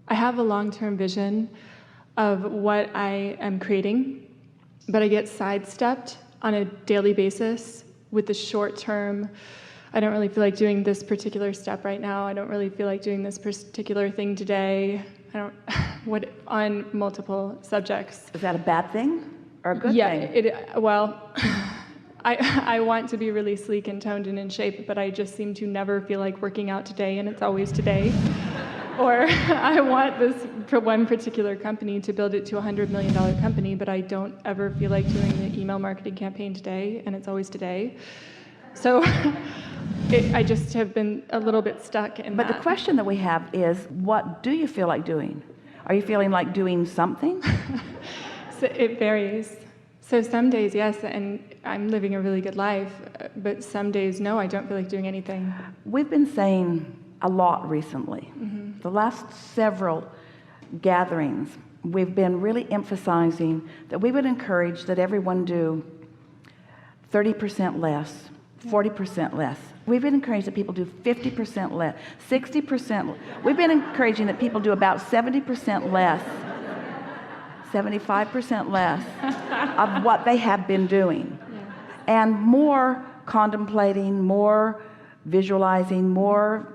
I have a long-term vision of what I am creating, but I get sidestepped on a daily basis with the short-term. I don't really feel like doing this particular step right now. I don't really feel like doing this particular thing today. On multiple subjects. Is that a bad thing or a good thing? Yeah, well, I want to be really sleek and toned and in shape, but I just seem to never feel like working out today, and it's always today. Or I want this one particular company to build it to a $100 million company, but I don't ever feel like doing the email marketing campaign today, and it's always today. So I just have been a little bit stuck in that. But the question that we have is, what do you feel like doing? Are you feeling like doing something? So it varies. So some days, yes, and I'm living a really good life, but some days, no, I don't feel like doing anything. We've been saying a lot recently. Mm-hmm. The last several gatherings, we've been really emphasizing that we would encourage that everyone do 30% less, 40% less. We've been encouraging that people do 50% less, 60%. We've been encouraging that people do about 70% less, 75% less of what they have been doing. Yeah. And more contemplating, more visualizing, more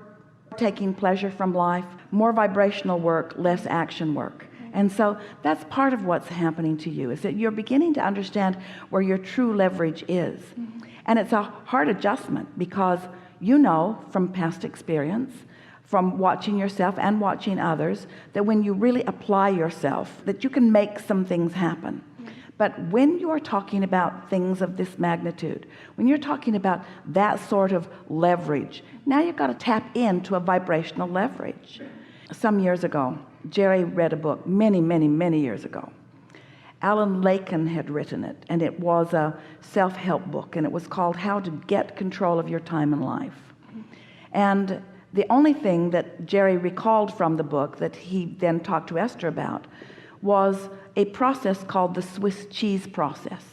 taking pleasure from life, more vibrational work, less action work. And so that's part of what's happening to you, is that you're beginning to understand where your true leverage is. Mm-hmm. And it's a hard adjustment, because you know from past experience, from watching yourself and watching others, that when you really apply yourself, that you can make some things happen. But when you're talking about things of this magnitude, when you're talking about that sort of leverage, now you've got to tap into a vibrational leverage. Some years ago, Jerry read a book, many years ago. Alan Laken had written it, and it was a self-help book, and it was called How to Get Control of Your Time in Life. And the only thing that Jerry recalled from the book that he then talked to Esther about was a process called the Swiss cheese process.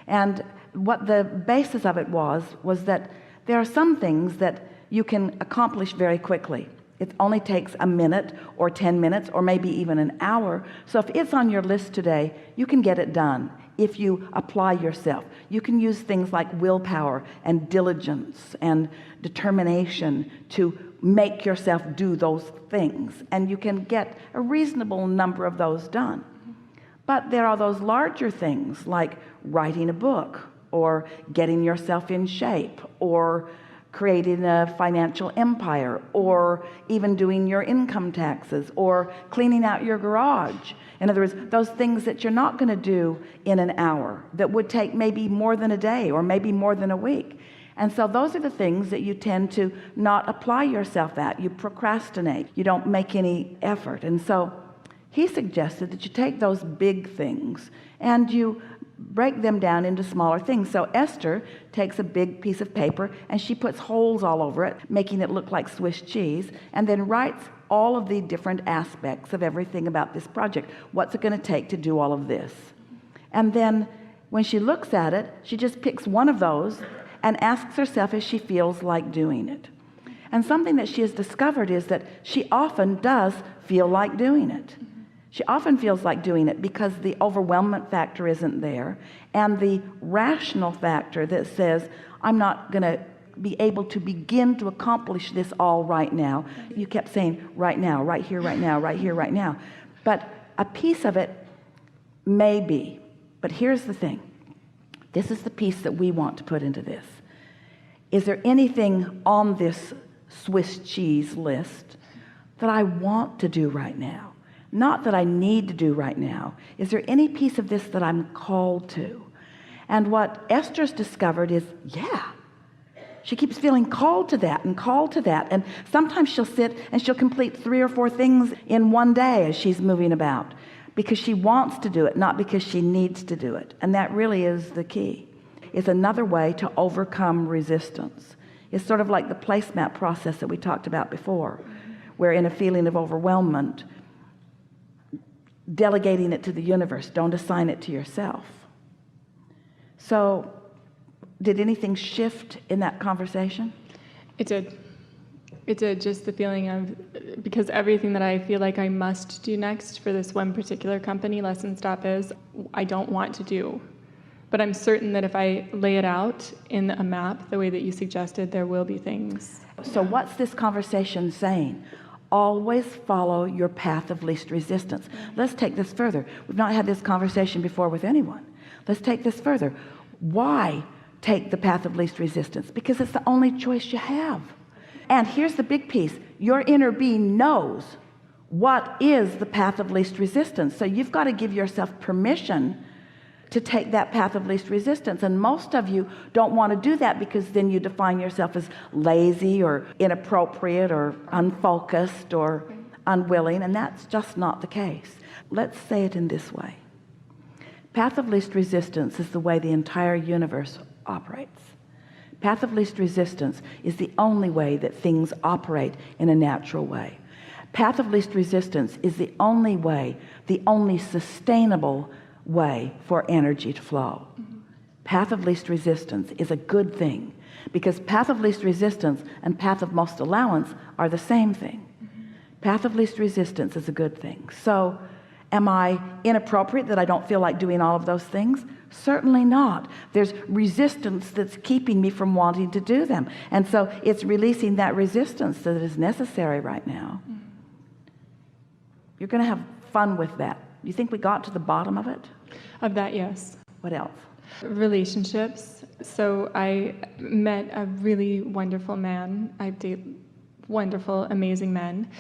And what the basis of it was that there are some things that you can accomplish very quickly. It only takes a minute or 10 minutes or maybe even an hour. So if it's on your list today, you can get it done if you apply yourself. You can use things like willpower and diligence and determination to make yourself do those things. And you can get a reasonable number of those done. But there are those larger things like writing a book or getting yourself in shape or creating a financial empire, or even doing your income taxes, or cleaning out your garage. In other words, those things that you're not going to do in an hour, that would take maybe more than a day or maybe more than a week. And so those are the things that you tend to not apply yourself at. You procrastinate. You don't make any effort. And so he suggested that you take those big things and you break them down into smaller things. So Esther takes a big piece of paper and she puts holes all over it, making it look like Swiss cheese, and then writes all of the different aspects of everything about this project. What's it going to take to do all of this? And then when she looks at it, she just picks one of those and asks herself if she feels like doing it. And something that she has discovered is that she often does feel like doing it. She often feels like doing it because the overwhelmment factor isn't there, and the rational factor that says, I'm not going to be able to begin to accomplish this all right now. You kept saying right now, right here, right now, right here, right now. But a piece of it may be. But here's the thing. This is the piece that we want to put into this. Is there anything on this Swiss cheese list that I want to do right now? Not that I need to do right now. Is there any piece of this that I'm called to? And what Esther's discovered is, yeah, she keeps feeling called to that and called to that. And sometimes she'll sit and she'll complete 3 or 4 things in one day as she's moving about, because she wants to do it, not because she needs to do it. And that really is the key. It's another way to overcome resistance. It's sort of like the placemat process that we talked about before, where in a feeling of overwhelmment, delegating it to the universe, don't assign it to yourself. So did anything shift in that conversation? It did. It did, just the feeling of, because everything that I feel like I must do next for this one particular company, Lesson Stop is, I don't want to do. But I'm certain that if I lay it out in a map, the way that you suggested, there will be things. So what's this conversation saying? Always follow your path of least resistance. Let's take this further. We've not had this conversation before with anyone. Let's take this further. Why take the path of least resistance? Because it's the only choice you have. And here's the big piece. Your inner being knows what is the path of least resistance. So you've got to give yourself permission to take that path of least resistance. And most of you don't want to do that, because then you define yourself as lazy or inappropriate or unfocused or unwilling, and that's just not the case. Let's say it in this way. Path of least resistance is the way the entire universe operates. Path of least resistance is the only way that things operate in a natural way. Path of least resistance is the only way, the only sustainable way for energy to flow. Path of least resistance is a good thing, because path of least resistance and path of most allowance are the same thing. Path of least resistance is a good thing. So am I inappropriate that I don't feel like doing all of those things? Certainly not. There's resistance that's keeping me from wanting to do them. And so it's releasing that resistance that is necessary right now. You're going to have fun with that. You think we got to the bottom of it? Of that, yes. What else? Relationships. So I met a really wonderful man. I date wonderful, amazing men.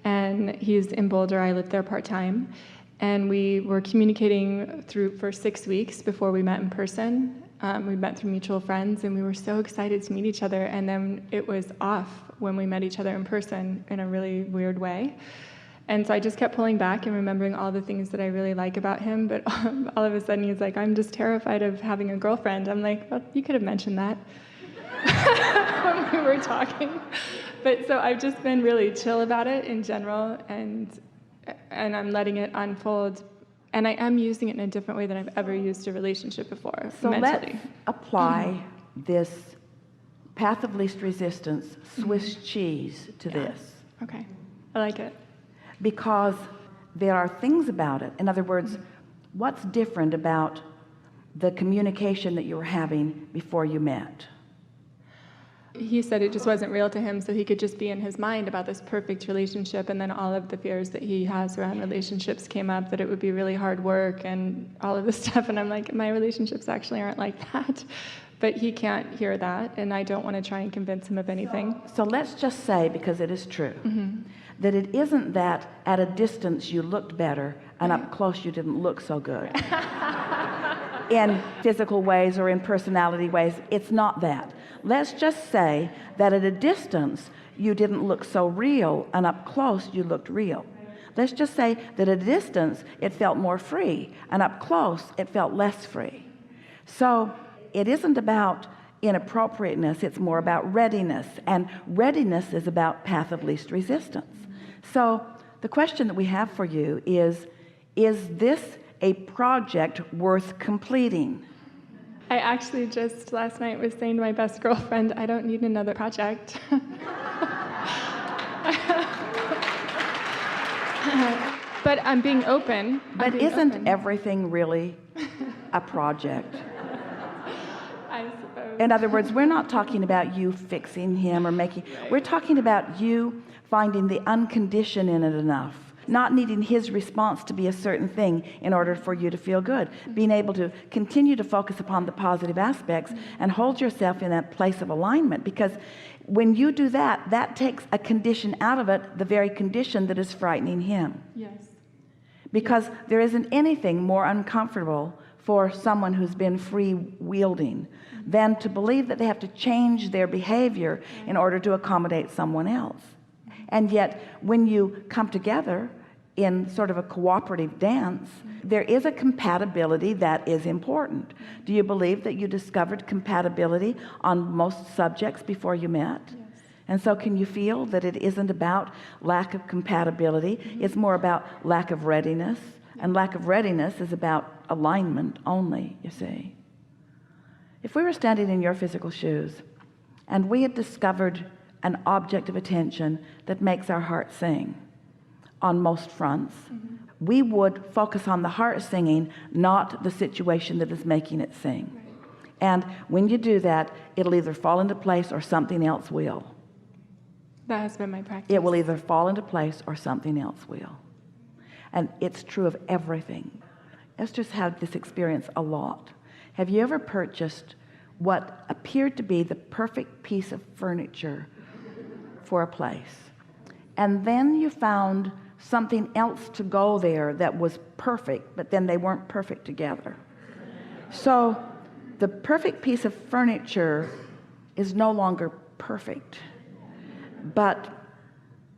And he's in Boulder. I live there part-time. And we were communicating for 6 weeks before we met in person. We met through mutual friends, and we were so excited to meet each other. And then it was off when we met each other in person in a really weird way. And so I just kept pulling back and remembering all the things that I really like about him. But all of a sudden he's like, I'm just terrified of having a girlfriend. I'm like, well, you could have mentioned that when we were talking. But so I've just been really chill about it in general, and I'm letting it unfold. And I am using it in a different way than I've ever used a relationship before, so mentally. Let's apply this path of least resistance, Swiss cheese, to this. Okay, I like it. Because there are things about it. In other words, what's different about the communication that you were having before you met? He said it just wasn't real to him, so he could just be in his mind about this perfect relationship, and then all of the fears that he has around relationships came up, that it would be really hard work and all of this stuff. And I'm like, my relationships actually aren't like that. But he can't hear that, and I don't want to try and convince him of anything. So let's just say, because it is true, that it isn't that at a distance you looked better and up close you didn't look so good. In physical ways or in personality ways, it's not that. Let's just say that at a distance you didn't look so real and up close you looked real. Let's just say that at a distance it felt more free and up close it felt less free. So it isn't about inappropriateness, it's more about readiness, and readiness is about path of least resistance. So the question that we have for you is this a project worth completing? I actually just last night was saying to my best girlfriend, I don't need another project. But I'm being open. But isn't everything really a project? I suppose. In other words, we're not talking about you fixing him or making, we're talking about you finding the unconditioned in it enough, not needing his response to be a certain thing in order for you to feel good, being able to continue to focus upon the positive aspects and hold yourself in that place of alignment. Because when you do that, that takes a condition out of it, the very condition that is frightening him. Yes. Because there isn't anything more uncomfortable for someone who's been free-wielding than to believe that they have to change their behavior in order to accommodate someone else. And yet when you come together in sort of a cooperative dance, there is a compatibility that is important. Do you believe that you discovered compatibility on most subjects before you met? Yes. And so can you feel that it isn't about lack of compatibility, it's more about lack of readiness, and lack of readiness is about alignment only, you see. If we were standing in your physical shoes and we had discovered an object of attention that makes our heart sing on most fronts, we would focus on the heart singing, not the situation that is making it sing. Right. And when you do that, it'll either fall into place or something else will. That has been my practice. It will either fall into place or something else will. And it's true of everything. Let's just have this experience a lot. Have you ever purchased what appeared to be the perfect piece of furniture for a place, and then you found something else to go there that was perfect, but then they weren't perfect together? So the perfect piece of furniture is no longer perfect, but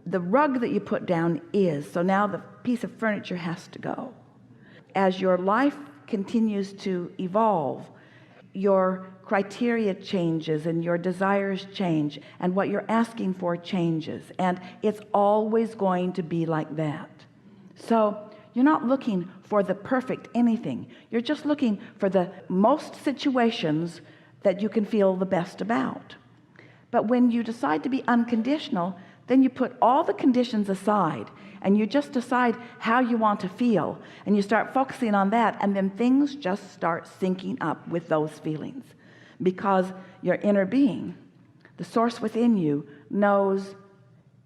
the rug that you put down is. So now the piece of furniture has to go. As your life continues to evolve, your criteria changes and your desires change and what you're asking for changes, and it's always going to be like that. So you're not looking for the perfect anything. You're just looking for the most situations that you can feel the best about. But when you decide to be unconditional, then you put all the conditions aside and you just decide how you want to feel, and you start focusing on that, and then things just start syncing up with those feelings, because your inner being, the source within you, knows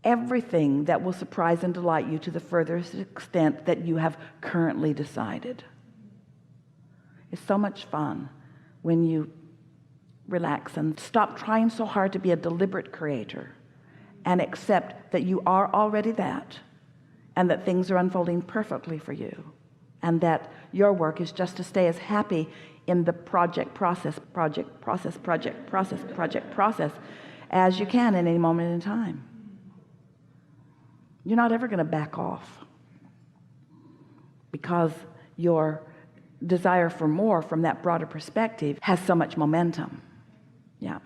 everything that will surprise and delight you to the furthest extent that you have currently decided. It's so much fun when you relax and stop trying so hard to be a deliberate creator and accept that you are already that, and that things are unfolding perfectly for you, and that your work is just to stay as happy in the project process as you can at any moment in time. You're not ever going to back off, because your desire for more from that broader perspective has so much momentum. Yeah.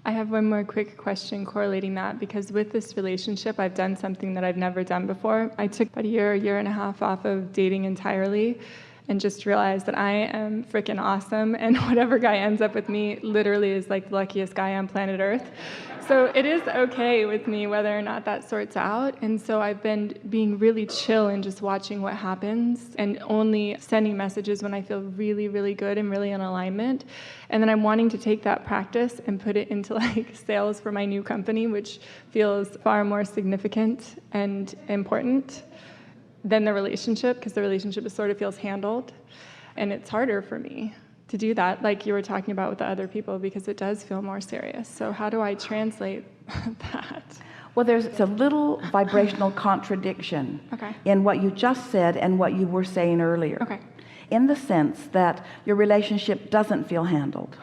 I have one more quick question correlating that, because with this relationship, I've done something that I've never done before. I took about a year and a half off of dating entirely, and just realized that I am freaking awesome, and whatever guy ends up with me literally is like the luckiest guy on planet Earth. So it is okay with me whether or not that sorts out. And so I've been being really chill and just watching what happens, and only sending messages when I feel really, really good and really in alignment. And then I'm wanting to take that practice and put it into like sales for my new company, which feels far more significant and important than the relationship, because the relationship sort of feels handled. And it's harder for me to do that, like you were talking about with the other people, because it does feel more serious. So how do I translate that? Well, there's a little vibrational contradiction in what you just said and what you were saying earlier. Okay. In the sense that your relationship doesn't feel handled.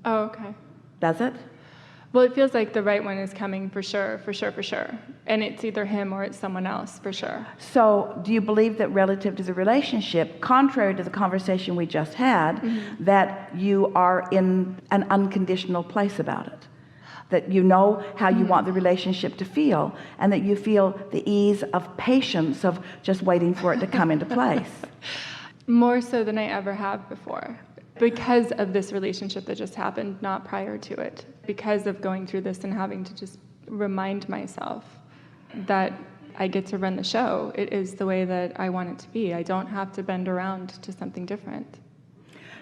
Oh, okay. Does it? Well, it feels like the right one is coming for sure. And it's either him or it's someone else, for sure. So do you believe that relative to the relationship, contrary to the conversation we just had, that you are in an unconditional place about it? That you know how you want the relationship to feel, and that you feel the ease of patience of just waiting for it to come into place? More so than I ever have before. Because of this relationship that just happened, not prior to it. Because of going through this and having to just remind myself that I get to run the show. It is the way that I want it to be. I don't have to bend around to something different.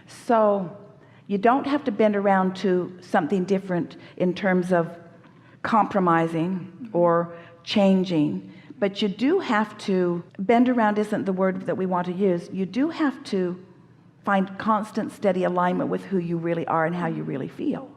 So you don't have to bend around to something different in terms of compromising or changing, but you do have to, bend around isn't the word that we want to use, you do have to find constant, steady alignment with who you really are and how you really feel.